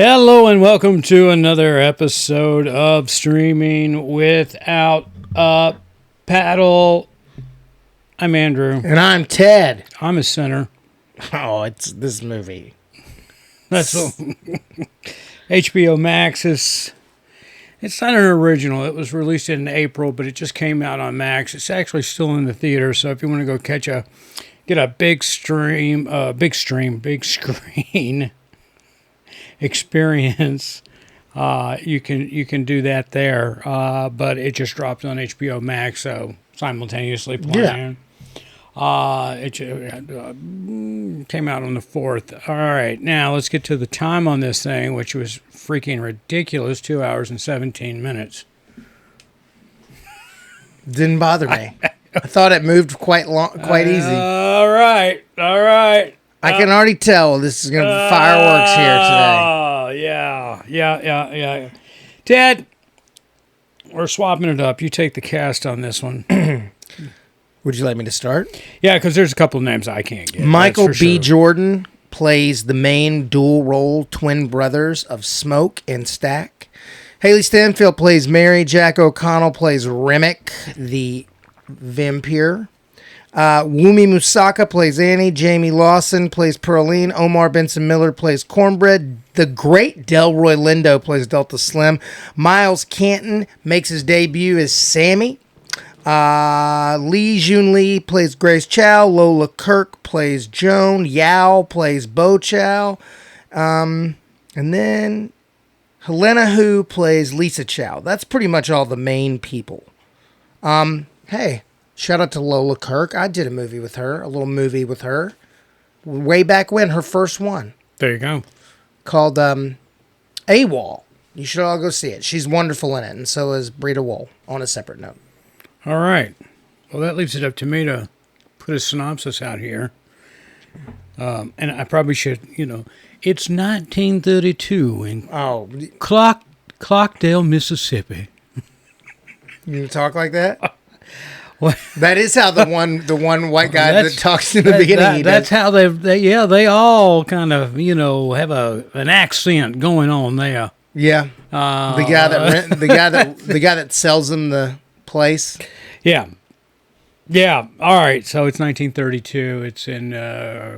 Hello and welcome to another episode of Streaming Without a Paddle. I'm Andrew. And I'm Ted. I'm a sinner. Oh, it's this movie. That's HBOMax is. It's not an original. It was released in April, but it just came out on Max. It's actually still in the theater, so if you want to go get a big screen experience, you can do that there. But it just dropped on HBO Max, so simultaneously playing. It came out on the 4th. All right, now let's get to the time on this thing, which was freaking ridiculous, 2 hours and 17 minutes. Didn't bother me. I thought it moved quite easy. All right. I can already tell this is going to be fireworks here today. Oh, yeah. Ted, we're swapping it up. You take the cast on this one. Would you like me to start? Yeah, because there's a couple of names I can't get. Michael B. Jordan plays the main dual role twin brothers of Smoke and Stack. Haley Stanfield plays Mary. Jack O'Connell plays Remick, the vampire. Wumi Musaka plays Annie. Jamie Lawson plays Pearline. Omar Benson Miller plays Cornbread. The great Delroy Lindo plays Delta Slim. Miles Canton makes his debut as Sammy. Lee Jun Lee plays Grace Chow. Lola Kirk plays Joan. Yao plays Bo Chow. And then Helena Hu plays Lisa Chow. That's pretty much all the main people. Hey, shout out to Lola Kirk. I did a little movie with her. Way back when, her first one. There you go. Called AWOL. You should all go see it. She's wonderful in it, and so is Brita Wool, on a separate note. All right. Well, that leaves it up to me to put a synopsis out here. And I probably should, it's 1932 in Clarksdale, Mississippi. You gonna talk like that? What? That is how the one white guy that talks in the beginning. That's how they all kind of have an accent going on there. Yeah, the guy that sells them the place. Yeah. All right. So it's 1932. It's in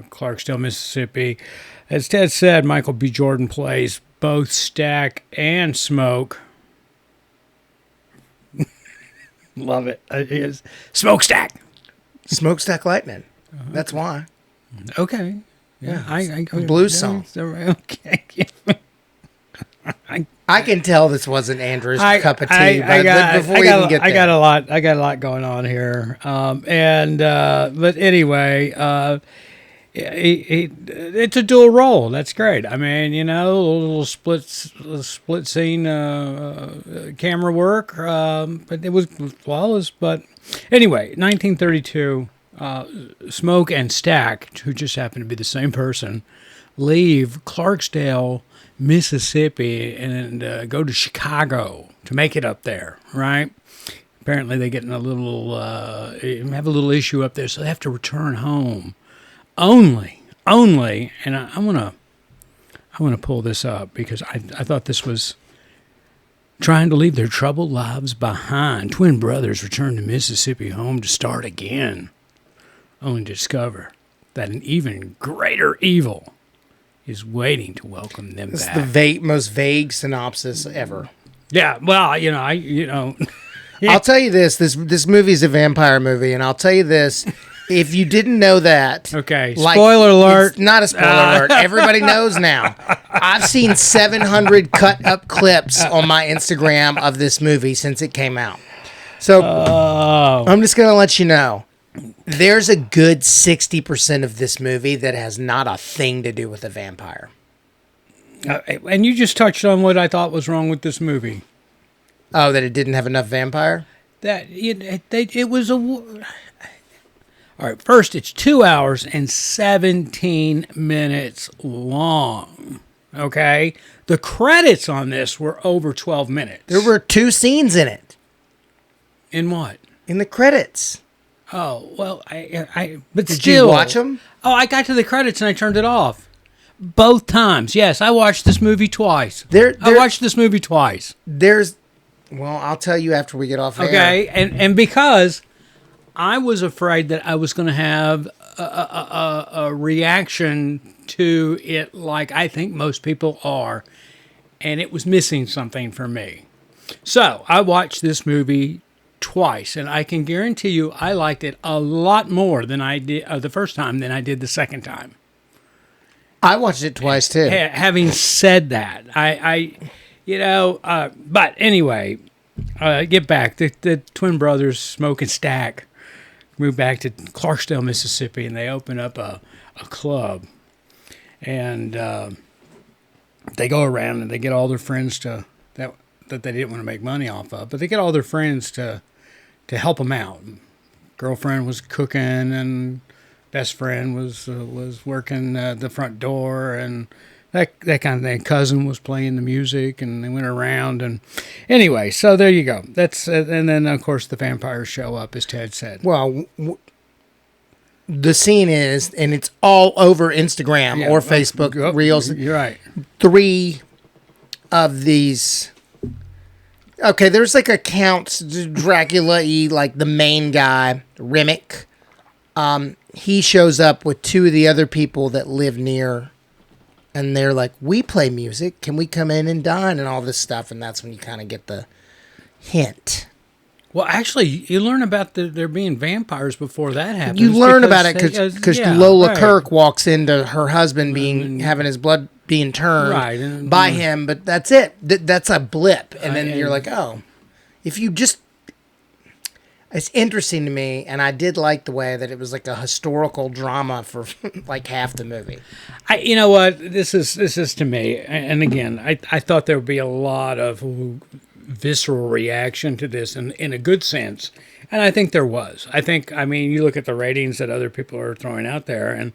Clarksdale, Mississippi. As Ted said, Michael B. Jordan plays both Stack and Smoke. Love it. It is Smokestack. Smokestack Lightning. That's why. Okay. Yeah. I blues song. Okay. I can tell this wasn't Andrew's cup of tea. I got a lot going on here. But anyway, it's a dual role. That's great. I mean, a little split scene camera work, but it was flawless. But anyway, 1932, Smoke and Stack, who just happen to be the same person, leave Clarksdale, Mississippi, and go to Chicago to make it up there, right? Apparently they get in have a little issue up there, so they have to return home. Only, and I want to pull this up because I thought this was trying to leave their troubled lives behind. Twin brothers return to Mississippi home to start again, only to discover that an even greater evil is waiting to welcome them back. It's the most vague synopsis ever. Yeah, well, I'll tell you this. This movie is a vampire movie, and I'll tell you this. If you didn't know that... Okay, spoiler alert. It's not a spoiler alert. Everybody knows now. I've seen 700 cut-up clips on my Instagram of this movie since it came out. So, I'm just going to let you know. There's a good 60% of this movie that has not a thing to do with a vampire. And you just touched on what I thought was wrong with this movie. Oh, that it didn't have enough vampire? That it was a... All right, first, it's 2 hours and 17 minutes long, okay? The credits on this were over 12 minutes. There were 2 scenes in it. In what? In the credits. Oh, well, but Did still. you watch them? Oh, I got to the credits and I turned it off. Both times. Yes, I watched this movie twice. I watched this movie twice. Well, I'll tell you after we get off air. Okay, and because I was afraid that I was going to have a reaction to it like I think most people are, and it was missing something for me. So I watched this movie twice, and I can guarantee you I liked it a lot more than I did the first time than I did the second time. I watched it twice too. Having said that, but anyway, get back. The twin brothers, Smoke and Stack, moved back to Clarksdale, Mississippi, and they open up a club, and they go around and they get all their friends that they didn't want to make money off of, but they get all their friends to help them out. Girlfriend was cooking, and best friend was working the front door, and that kind of thing. Cousin was playing the music, and they went around. And anyway, so there you go. That's and then of course the vampires show up, as Ted said. Well, the scene is, and it's all over Instagram or Facebook Reels. You're right. 3 of these. Okay, there's like a Count Dracula-y, like the main guy, Remick. He shows up with 2 of the other people that live near, and they're like, we play music. Can we come in and dine and all this stuff? And that's when you kind of get the hint. Well, actually, you learn about there being vampires before that happens. You learn about it because Lola Kirk walks into her husband having his blood being turned by him, but that's it. That's a blip. And then you're like, oh, if you just... It's interesting to me, and I did like the way that it was like a historical drama for like half the movie. You know what? This is to me, and again, I thought there would be a lot of visceral reaction to this in a good sense, and I think there was. I mean, you look at the ratings that other people are throwing out there, and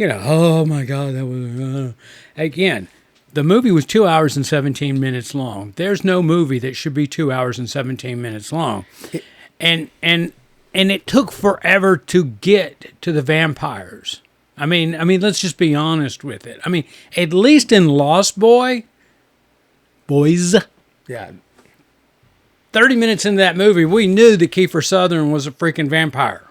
oh my God, that was again. The movie was 2 hours and 17 minutes long. There's no movie that should be 2 hours and 17 minutes long. And it took forever to get to the vampires. I mean, let's just be honest with it. I mean, at least in Lost Boys, Yeah. 30 minutes into that movie, we knew that Kiefer Sutherland was a freaking vampire.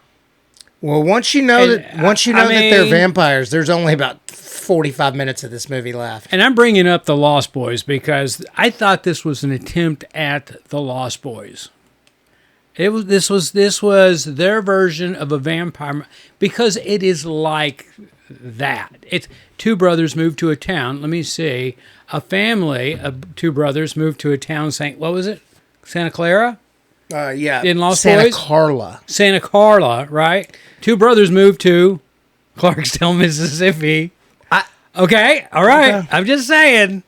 Well, once you know that they're vampires, there's only about 45 minutes of this movie left. And I'm bringing up the Lost Boys because I thought this was an attempt at the Lost Boys. This was their version of a vampire because it is like that. It's 2 brothers moved to a town. Let me see. A family of 2 brothers moved to a town. What was it? Santa Clara? Yeah. In Lost Santa Boys? Carla. Santa Carla, right? 2 brothers moved to Clarksdale, Mississippi. Okay, all right. Okay. I'm just saying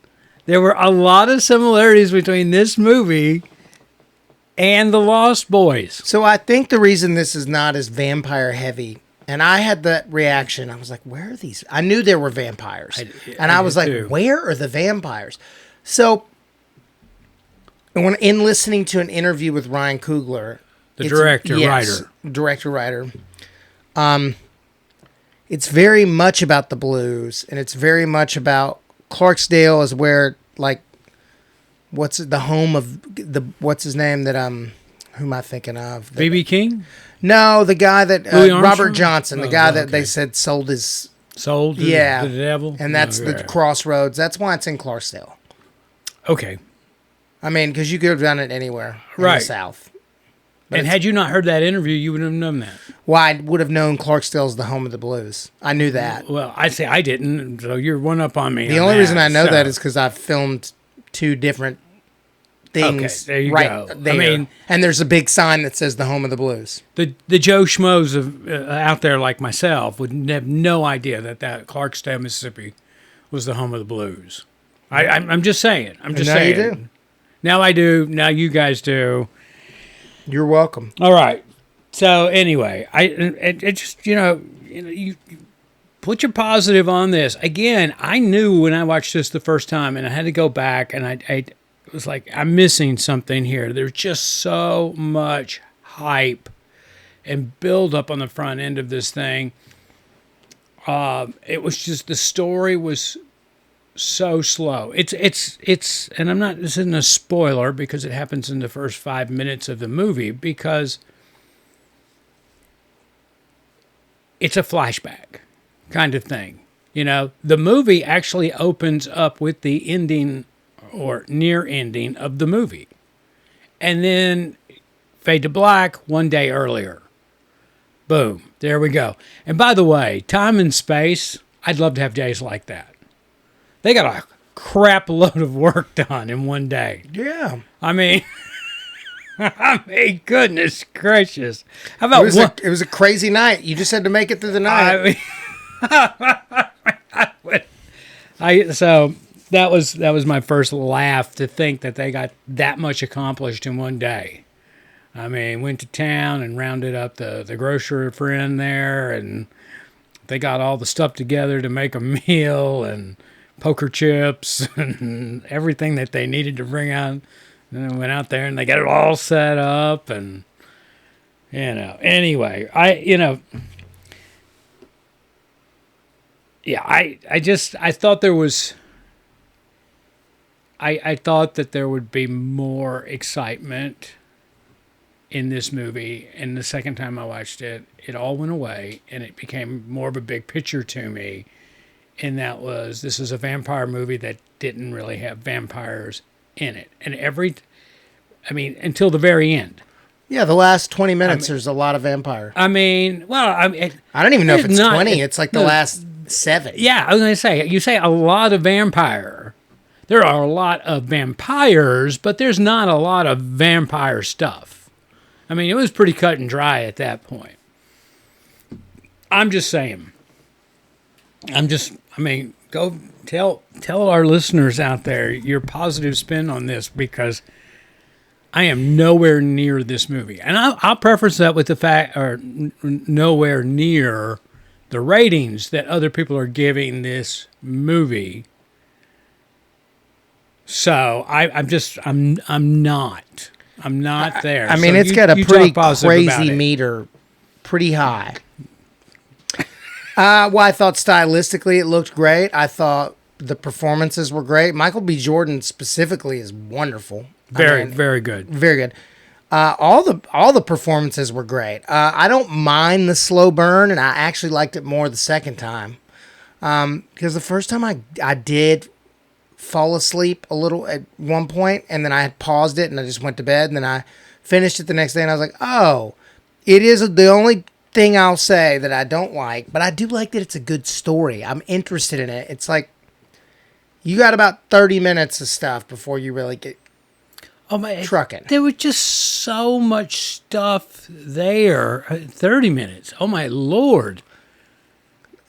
there were a lot of similarities between this movie and the Lost Boys. So I think the reason this is not as vampire heavy, and I had that reaction, I was like, where are these? I knew there were vampires. I was like, too. Where are the vampires? So in listening to an interview with Ryan Coogler, the director-writer, it's very much about the blues, and it's very much about Clarksdale is where, like, what's the home of what's his name that who am I thinking of? B.B. King? No, the guy that Robert Johnson, the guy that they said sold to the devil, and that's the crossroads. That's why it's in Clarksdale. Okay, I mean, because you could have done it anywhere in the South. But and had you not heard that interview, you would have known that. Well, I would have known Clarksdale's the home of the blues. I knew that. Well, I'd say I didn't, so you're one up on me. The only reason I know that is because I've filmed 2 different things. Okay, there you go. There. I mean, and there's a big sign that says the home of the blues. The Joe Schmoes out there like myself would have no idea that Clarksdale, Mississippi, was the home of the blues. I'm just saying. I'm just saying. Now you do. Now I do. Now you guys do. You're welcome. All right. So anyway, it just you put your positive on this. Again, I knew when I watched this the first time, and I had to go back, and I was like, I'm missing something here. There's just so much hype and build up on the front end of this thing. It was just the story was so slow. It's and I'm not, this isn't a spoiler because it happens in the first 5 minutes of the movie, because it's a flashback kind of thing. You know, the movie actually opens up with the ending or near ending of the movie. And then fade to black one day earlier. Boom. There we go. And by the way, time and space, I'd love to have days like that. They got a crap load of work done in one day. Yeah. I mean, goodness gracious. How about it was a crazy night. You just had to make it through the night. So that was my first laugh, to think that they got that much accomplished in one day. I mean, went to town and rounded up the grocer friend there, and they got all the stuff together to make a meal, and poker chips and everything that they needed to bring out. And then went out there and they got it all set up, and anyway, I thought there was, I thought that there would be more excitement in this movie, and the second time I watched it, it all went away, and it became more of a big picture to me, and this is a vampire movie that didn't really have vampires in it, and until the very end. Yeah, the last 20 minutes, there's a lot of vampire. I don't even know if it's 20. It's like the last 7. Yeah, I was going to say, you say a lot of vampire. There are a lot of vampires, but there's not a lot of vampire stuff. I mean, it was pretty cut and dry at that point. I'm just saying. Go tell our listeners out there your positive spin on this, because I am nowhere near this movie. And I'll preface that with the fact, or nowhere near the ratings that other people are giving this movie. So I'm not there. I mean, so it's got a pretty crazy meter, pretty high. Well, I thought stylistically it looked great. I thought the performances were great. Michael B. Jordan specifically is wonderful. Very good. Very good. All the performances were great. I don't mind the slow burn, and I actually liked it more the second time. Because the first time I did fall asleep a little at one point, and then I had paused it, and I just went to bed, and then I finished it the next day, and I was like, oh, it is the only thing I'll say that I don't like, but I do like that it's a good story. I'm interested in it. It's like you got about 30 minutes of stuff before you really get trucking. There was just so much stuff there. 30 minutes. Oh my Lord.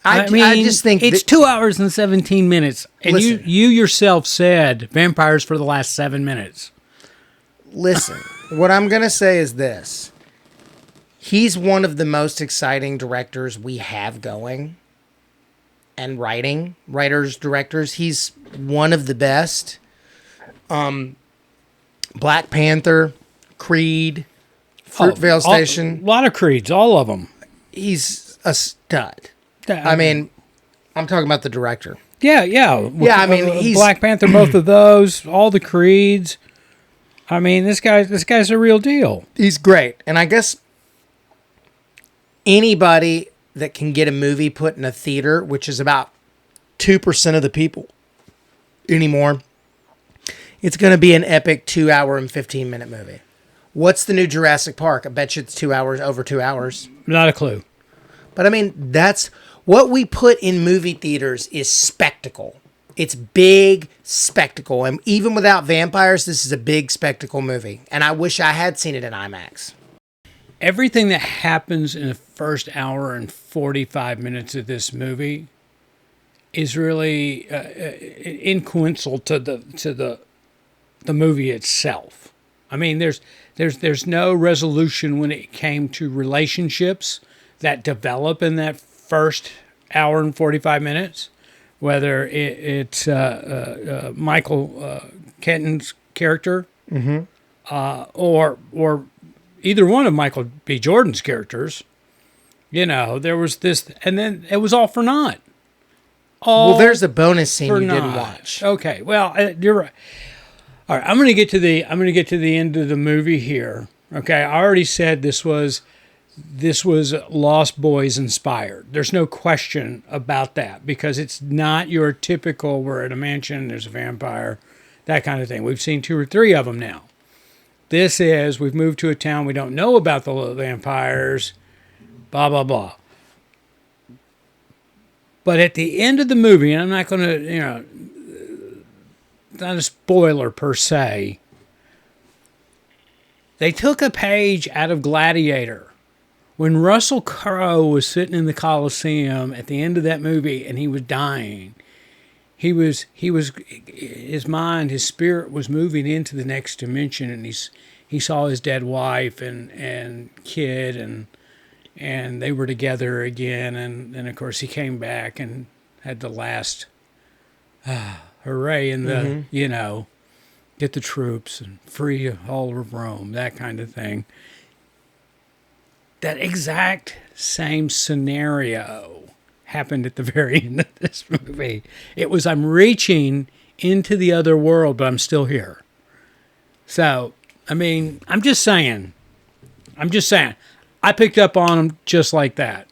I just think it's 2 hours and 17 minutes. And listen, you yourself said vampires for the last 7 minutes. Listen, what I'm going to say is this. He's one of the most exciting directors we have going. And writers, directors. He's one of the best. Black Panther, Creed, Fruitvale Station. A lot of Creeds, all of them. He's a stud. I mean, I'm talking about the director. Yeah. I mean, he's Black Panther, both of those, all the Creeds. I mean, this guy's a real deal. He's great. And I guess anybody that can get a movie put in a theater, which is about 2% of the people anymore, it's going to be an epic 2 hour and 15-minute movie. What's the new Jurassic Park? I bet you it's 2 hours, over 2 hours. Not a clue. But I mean, that's what we put in movie theaters is spectacle. It's big spectacle. And even without vampires, this is a big spectacle movie. And I wish I had seen it in IMAX. Everything that happens in the first hour and 45 minutes of this movie is really influential to the movie itself. I mean, there's no resolution when it came to relationships that develop in that first hour and 45 minutes, whether it's Michael Keaton's character, or either one of Michael B. Jordan's characters. You know, there was this, and then it was all for naught. Well, there's a bonus scene for you didn't naught. watch. Okay, well, you're right. All right, I'm going to get to the end of the movie here. Okay, I already said this was Lost Boys inspired. There's no question about that, because it's not your typical we're at a mansion, there's a vampire, that kind of thing. We've seen 2 or 3 of them now. This is, we've moved to a town, we don't know about the vampires, blah, blah, blah. But at the end of the movie, and I'm not going to, not a spoiler per se, they took a page out of Gladiator. When Russell Crowe was sitting in the Coliseum at the end of that movie and he was dying, his mind, his spirit was moving into the next dimension, and he saw his dead wife and kid, and they were together again, and of course he came back and had the last hooray in the get the troops and free all of Rome, that kind of thing. That exact same scenario happened at the very end of this movie. It was, I'm reaching into the other world, but I'm still here. So, I mean, I'm just saying. I picked up on them just like that.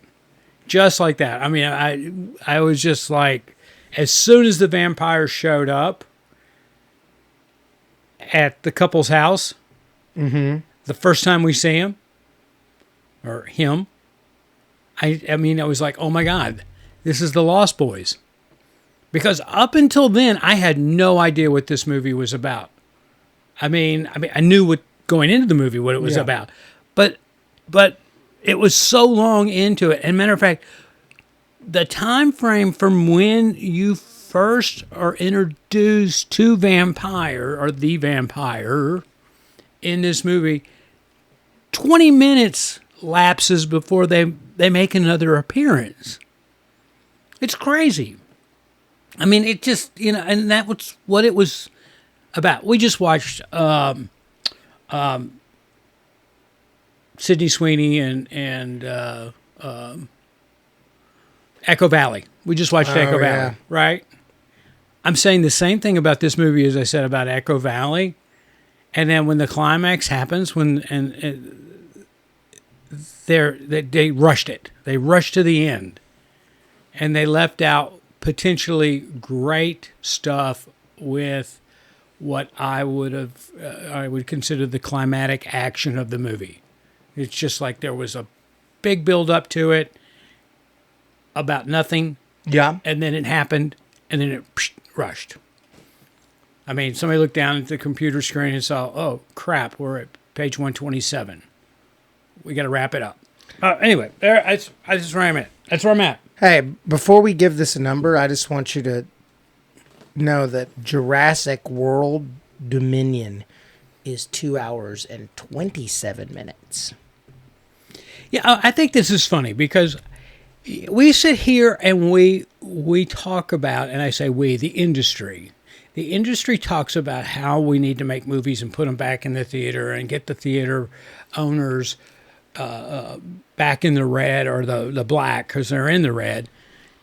Just like that. I mean, I was just like, as soon as the vampire showed up at the couple's house, the first time we see him, or him, I mean, I was like, oh my God, this is the Lost Boys. Because up until then, I had no idea what this movie was about. I mean, I knew what going into the movie what it was about, but it was so long into it. And matter of fact, the time frame from when you first are introduced to vampire or the vampire in this movie, 20 minutes lapses before they make another appearance. It's crazy. I mean, it just, and that was what it was about. We just watched Sydney Sweeney and Echo Valley. We just watched Echo Valley, right? I'm saying the same thing about this movie as I said about Echo Valley. And then when the climax happens, they rushed it. They rushed to the end. And they left out potentially great stuff with what I would consider the climatic action of the movie. It's just like there was a big build up to it about nothing. Yeah. And then it happened, and then it rushed. I mean, somebody looked down at the computer screen and saw, oh, crap, we're at page 127. We got to wrap it up. Anyway, that's where I'm at. That's where I'm at. Hey, before we give this a number, I just want you to know that Jurassic World Dominion is 2 hours and 27 minutes. Yeah, I think this is funny because we sit here and we talk about, and I say we, the industry. The industry talks about how we need to make movies and put them back in the theater and get the theater owners back in the red or the black, because they're in the red.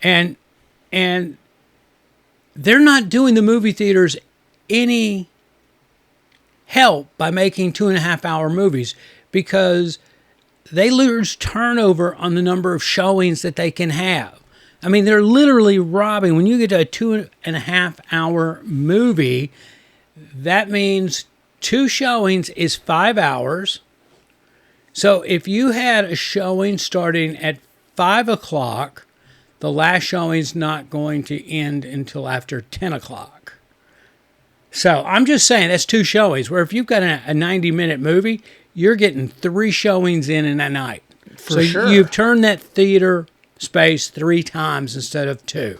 And they're not doing the movie theaters any help by making 2.5-hour movies, because they lose turnover on the number of showings that they can have. I mean, they're literally robbing. When you get to a 2.5-hour movie, that means 2 showings is 5 hours. So if you had a showing starting at 5 o'clock, the last showing's not going to end until after 10 o'clock. So I'm just saying that's 2 showings, where if you've got a 90-minute movie, you're getting 3 showings in a night. For sure. You've turned that theater space 3 times instead of 2.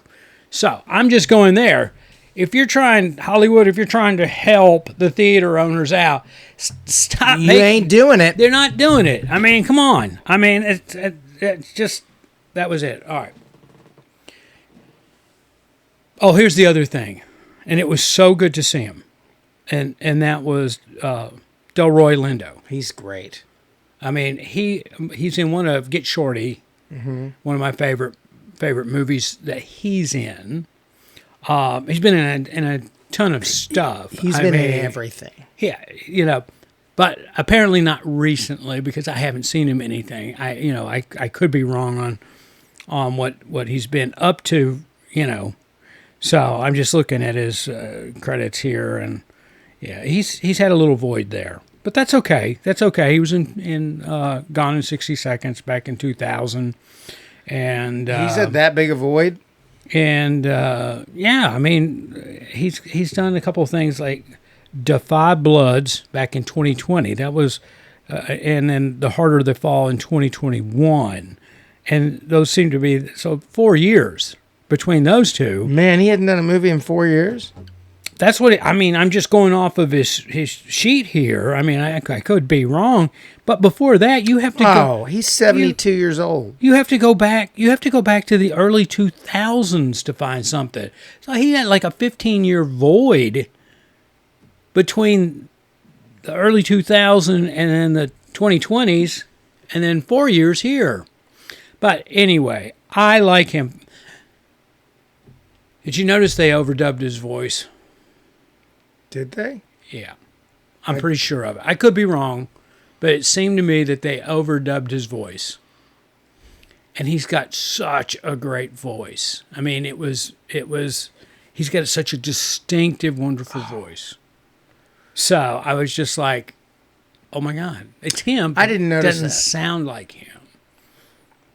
So I'm just going there. If you're trying, Hollywood, if you're trying to help the theater owners out, stop. You ain't doing it. They're not doing it. I mean, come on. I mean, it's just, that was it. All right. Oh, here's the other thing. And it was so good to see him. And that was Delroy Lindo. He's great. I mean, he's in one of Get Shorty, One of my favorite movies that he's in. He's been in a ton of stuff. He's been in everything. Yeah, but apparently not recently because I haven't seen him in anything. I could be wrong on what he's been up to. So I'm just looking at his credits here, and yeah, he's had a little void there, but that's okay. That's okay. He was in Gone in 60 Seconds back in 2000, and He's had that big a void. And yeah, I mean, he's done a couple of things like Defy Bloods back in 2020. That was, and then The Harder They Fall in 2021. And those seem to be, so 4 years between those two. Man, he hadn't done a movie in 4 years. That's what, I'm just going off of his sheet here. I mean, I could be wrong. But before that, you have to go. Oh, he's 72 years old. You have to go back. You have to go back to the early 2000s to find something. So he had like a 15-year void between the early 2000s and then the 2020s, and then 4 years here. But anyway, I like him. Did you notice they overdubbed his voice? Did they? Yeah. I'm pretty sure of it. I could be wrong, but it seemed to me that they overdubbed his voice. And he's got such a great voice. I mean, he's got such a distinctive, wonderful voice. So I was just like, oh my God, it's him. I didn't notice It doesn't sound like him.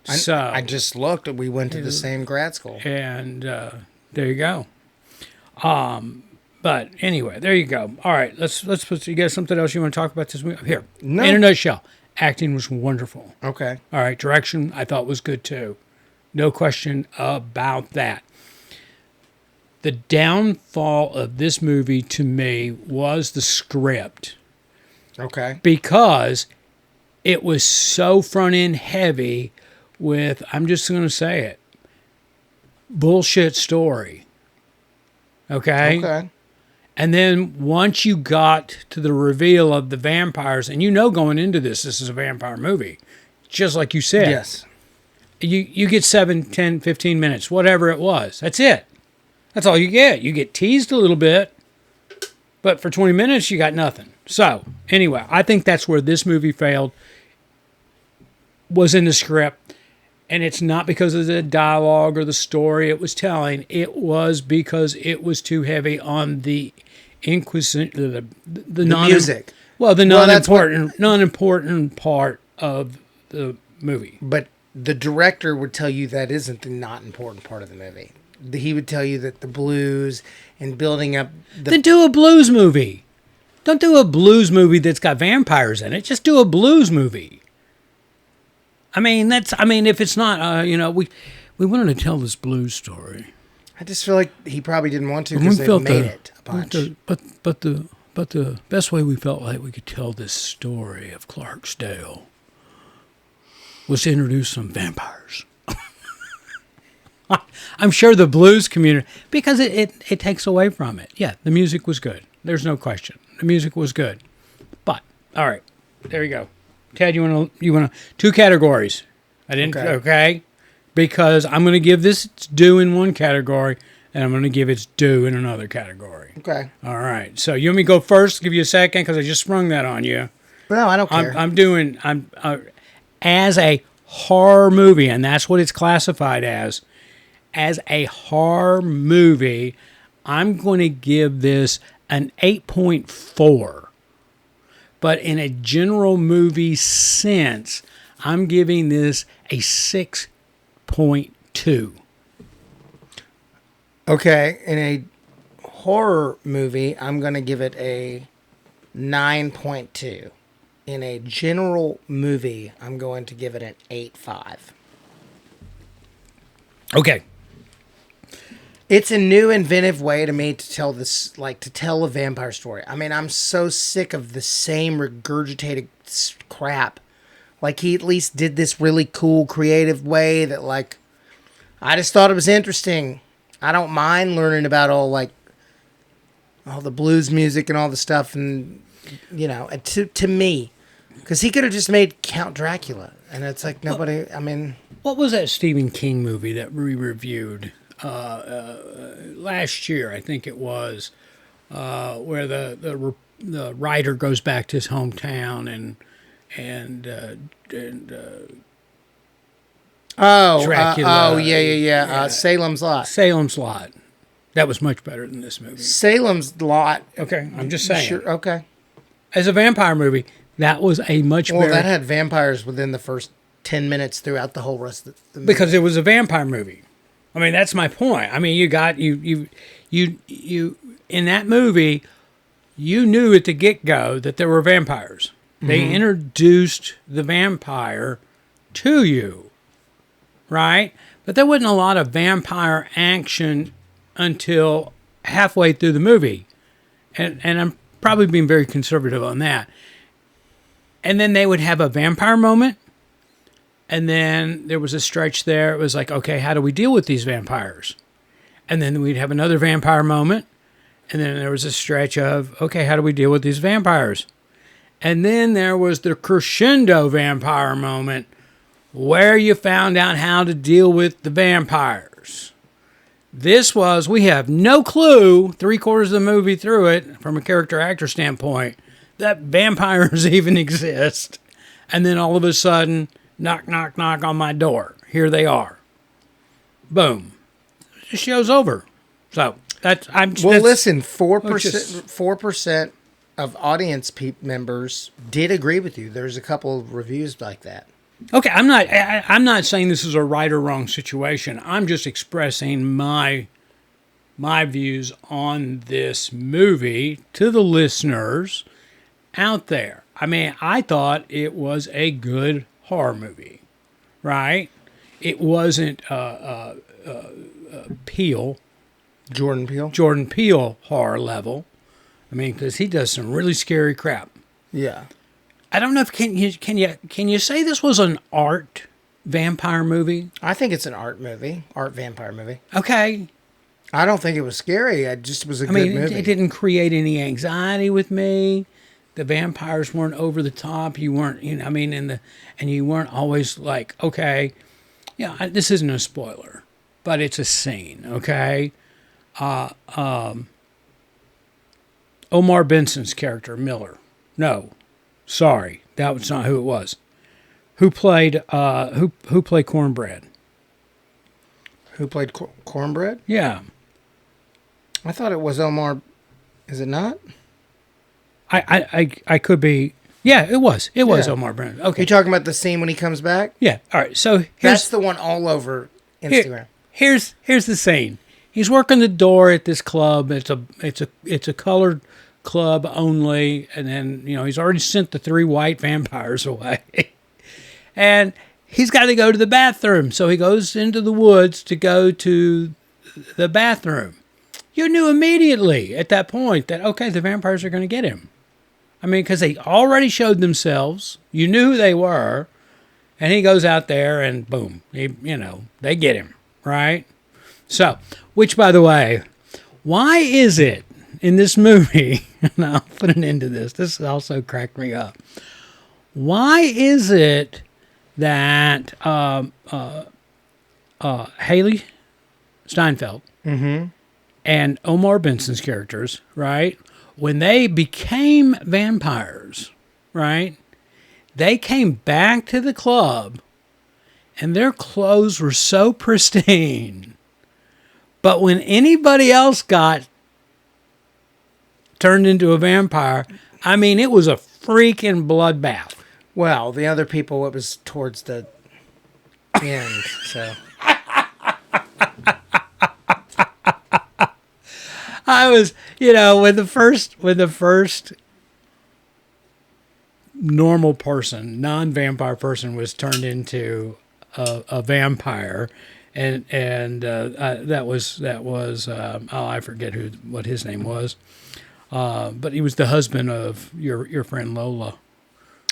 I just looked and we went to the same grad school. And there you go. But anyway, there you go. All right, let's put. You got something else you want to talk about this movie? Here, No. In a nutshell, acting was wonderful. Okay. All right, direction I thought was good too, no question about that. The downfall of this movie to me was the script Okay. because it was so front end heavy with, I'm just going to say it, bullshit story. Okay. Okay. And then once you got to the reveal of the vampires, and going into this is a vampire movie, just like you said. Yes. You get 7, 10, 15 minutes, whatever it was. That's it. That's all you get. You get teased a little bit, but for 20 minutes, you got nothing. So, anyway, I think that's where this movie failed, was in the script. And it's not because of the dialogue or the story it was telling. It was because it was too heavy on the the music. Well, the non-important part of the movie. But the director would tell you that isn't the not important part of the movie. He would tell you that the blues and building up Then do a blues movie. Don't do a blues movie that's got vampires in it. Just do a blues movie. I mean, if it's not, we wanted to tell this blues story. I just feel like he probably didn't want to because they made it a bunch. But the best way we felt like we could tell this story of Clarksdale was to introduce some vampires. I'm sure the blues community, because it takes away from it. Yeah, the music was good. There's no question. The music was good. But, all right, there you go. Ted, you want to 2 categories? I didn't. Okay. Because I'm going to give this its due in one category, and I'm going to give its due in another category. Okay. All right. So you want me to go first? Give you a second because I just sprung that on you. No, I don't care. I'm as a horror movie, and that's what it's classified as. As a horror movie, I'm going to give this an 8.4. But in a general movie sense, I'm giving this a 6.2. Okay, in a horror movie, I'm going to give it a 9.2. In a general movie, I'm going to give it an 8.5. Okay. It's a new, inventive way to me to tell this, to tell a vampire story. I mean, I'm so sick of the same regurgitated crap. He at least did this really cool, creative way that, I just thought it was interesting. I don't mind learning about all the blues music and all the stuff, and to me, because he could have just made Count Dracula. And it's like nobody, I mean... What was that Stephen King movie that we reviewed last year? I think it was where the writer goes back to his hometown and Dracula. Yeah. Salem's Lot. Salem's Lot. That was much better than this movie. Salem's Lot. Okay, I'm just saying. Sure, okay. As a vampire movie, that was a much better... Well, that had vampires within the first 10 minutes throughout the whole rest of the movie. Because it was a vampire movie. I mean, that's my point. I mean, you in that movie, you knew at the get-go that there were vampires. They introduced the vampire to you, right? But there wasn't a lot of vampire action until halfway through the movie. And I'm probably being very conservative on that. And then they would have a vampire moment. And then there was a stretch there. It was like, okay, how do we deal with these vampires? And then we'd have another vampire moment. And then there was a stretch of, okay, how do we deal with these vampires? And then there was the crescendo vampire moment where you found out how to deal with the vampires. This was, we have no clue, 3/4 of the movie through it, from a character actor standpoint, that vampires even exist. And then all of a sudden, knock, knock, knock on my door. Here they are. Boom. The show's over. So, listen, 4% of audience members did agree with you. There's a couple of reviews like that. Okay, I'm not saying this is a right or wrong situation. I'm just expressing my views on this movie to the listeners out there. I mean, I thought it was a good horror movie, right? It wasn't Jordan Peele horror level. I mean, because he does some really scary crap. Yeah. I don't know if can you say this was an art vampire movie? I think it's an art vampire movie. Okay. I don't think it was scary. It just was a good movie. It didn't create any anxiety with me. The vampires weren't over the top. You weren't, and you weren't always like, okay, this isn't a spoiler, but it's a scene, okay? Omar Benson's character, Miller. No. Sorry, that was not who it was. Who played Cornbread? Who played Cornbread? Yeah. I thought it was Omar. Is it not? I could be. Yeah, it was. It was Omar Brennan. Okay. You're talking about the scene when he comes back? Yeah. All right. So that's the one all over Instagram. Here's the scene. He's working the door at this club. It's a colored club only, and then he's already sent the 3 white vampires away, and he's got to go to the bathroom. So he goes into the woods to go to the bathroom. You knew immediately at that point that okay, the vampires are going to get him. I mean, because they already showed themselves. You knew who they were, and he goes out there and boom, they get him, right? So, which by the way, why is it in this movie, and I'll put an end to this. This also cracked me up. Why is it that Haley Steinfeld and Omar Benson's characters, right, when they became vampires, right, they came back to the club and their clothes were so pristine. But when anybody else got turned into a vampire, I mean, it was a freaking bloodbath. Well, the other people, it was towards the end, so. I was, when the first normal person, non-vampire person was turned into a vampire, and that was I forget what his name was. But he was the husband of your friend Lola.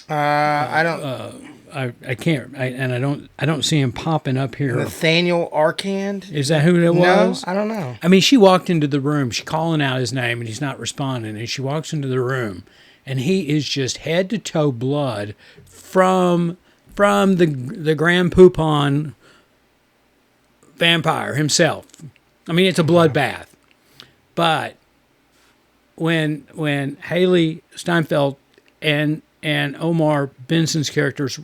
I don't. I can't. I don't see him popping up here. Nathaniel Arcand. Is that who it was? No, I don't know. I mean, she walked into the room. She's calling out his name, and he's not responding. And she walks into the room, and he is just head to toe blood from from the Grand Poupon vampire himself. I mean, it's a bloodbath. But when Haley Steinfeld and Omar Benson's characters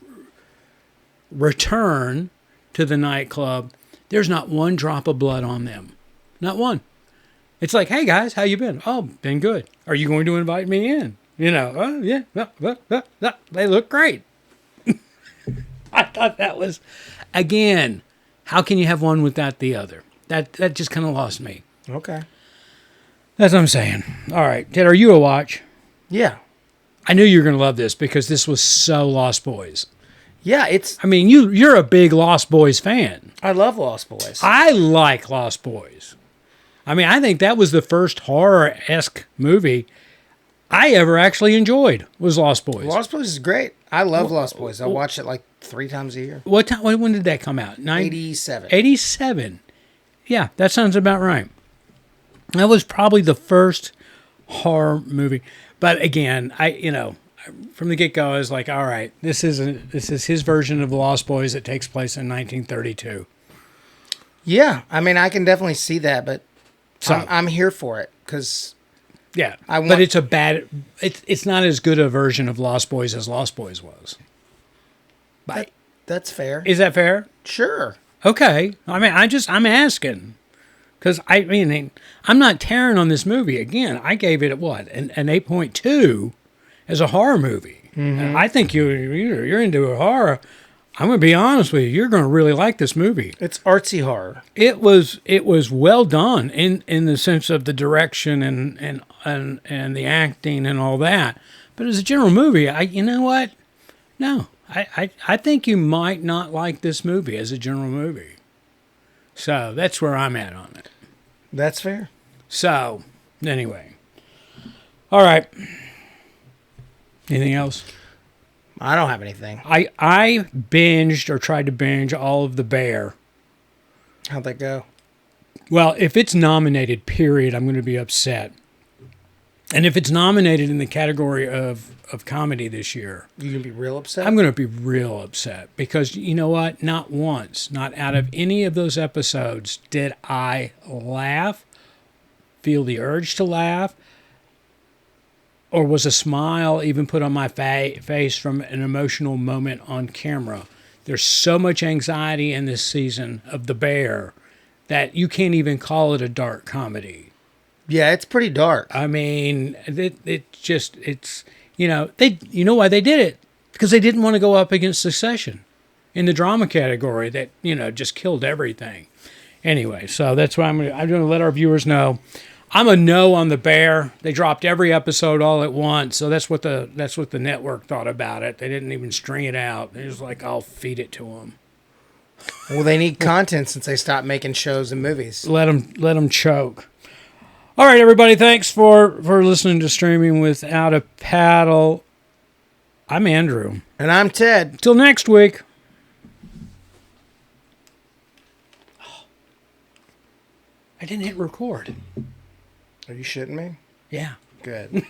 return to the nightclub, there's not one drop of blood on them. Not one. It's like, hey guys, how you been? Oh, been good. Are you going to invite me in? You know, oh yeah, they look great. I thought that was, again, how can you have one without the other? That just kind of lost me. Okay. That's what I'm saying. All right, Ted, are you a watch? Yeah. I knew you were going to love this because this was so Lost Boys. Yeah, it's... I mean, you're a big Lost Boys fan. I love Lost Boys. I like Lost Boys. I mean, I think that was the first horror-esque movie I ever actually enjoyed was Lost Boys. Lost Boys is great. I love Lost Boys. I watch it like 3 times a year. What time? When did that come out? 87. 87. Yeah, that sounds about right. That was probably the first horror movie. But again, from the get-go, I was like, all right, this is his version of the Lost Boys that takes place in 1932. Yeah, I mean, I can definitely see that, but So, I'm here for it because... yeah, but it's it's not as good a version of Lost Boys as Lost Boys was. That's fair. Is that fair? Sure. Okay. I mean, I'm asking. Because, I mean, I'm not tearing on this movie. Again, I gave it, what, an 8.2 as a horror movie. Mm-hmm. I think you're into a horror. I'm going to be honest with you. You're going to really like this movie. It's artsy horror. It was well done in the sense of the direction and the acting and all that. But as a general movie, you know what? No. I think you might not like this movie as a general movie. So that's where I'm at on it. That's fair. So, anyway. All right. Anything else? I don't have anything. I binged or tried to binge all of The Bear. How'd that go? Well, if it's nominated, period, I'm going to be upset. And if it's nominated in the category of comedy this year, You gonna be real upset? I'm going to be real upset because you know what? Not once, not out of any of those episodes did I laugh, feel the urge to laugh, or was a smile even put on my face from an emotional moment on camera. There's so much anxiety in this season of The Bear that you can't even call it a dark comedy. Yeah, it's pretty dark. I mean, it's you know why they did it? Because they didn't want to go up against Succession in the drama category that, just killed everything. Anyway, so that's why I'm going to let our viewers know. I'm a no on The Bear. They dropped every episode all at once, so that's what the network thought about it. They didn't even string it out. They was like, I'll feed it to them. Well, they need content since they stopped making shows and movies. Let them choke. All right, everybody. Thanks for listening to Streaming Without a Paddle. I'm Andrew. And I'm Ted. Till next week. I didn't hit record. Are you shitting me? Yeah. Good.